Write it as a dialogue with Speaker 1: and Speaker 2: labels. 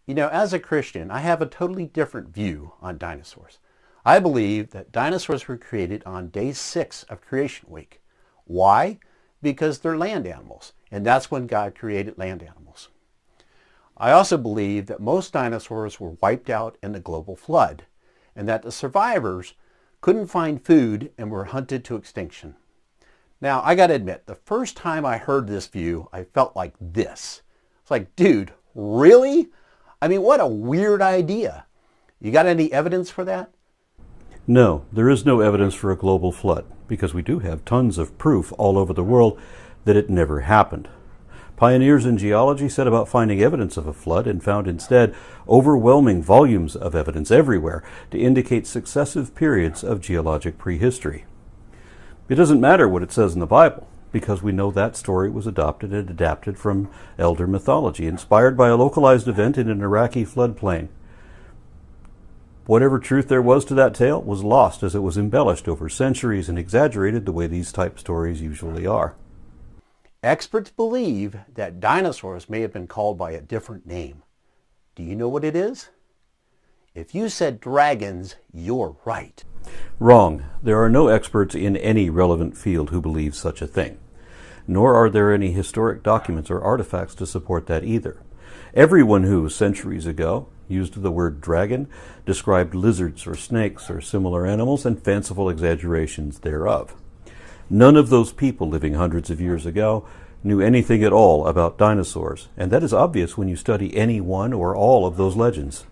Speaker 1: You know, as a Christian, I have a totally different view on dinosaurs. I believe that dinosaurs were created on day 6 of creation week. Why? Because they're land animals, and that's when God created land animals. I also believe that most dinosaurs were wiped out in the global flood, and that the survivors couldn't find food and were hunted to extinction. Now, I gotta admit, the first time I heard this view, I felt like this. It's like, dude, really? I mean, what a weird idea. You got any evidence for that?
Speaker 2: No, there is no evidence for a global flood, because we do have tons of proof all over the world that it never happened. Pioneers in geology set about finding evidence of a flood and found instead overwhelming volumes of evidence everywhere to indicate successive periods of geologic prehistory. It doesn't matter what it says in the Bible, because we know that story was adopted and adapted from elder mythology, inspired by a localized event in an Iraqi floodplain. Whatever truth there was to that tale was lost as it was embellished over centuries and exaggerated the way these type stories usually are.
Speaker 1: Experts believe that dinosaurs may have been called by a different name. Do you know what it is? If you said dragons, you're right.
Speaker 2: Wrong. There are no experts in any relevant field who believe such a thing. Nor are there any historic documents or artifacts to support that either. Everyone who, centuries ago, used the word dragon described lizards or snakes or similar animals and fanciful exaggerations thereof. None of those people living hundreds of years ago knew anything at all about dinosaurs, and that is obvious when you study any one or all of those legends.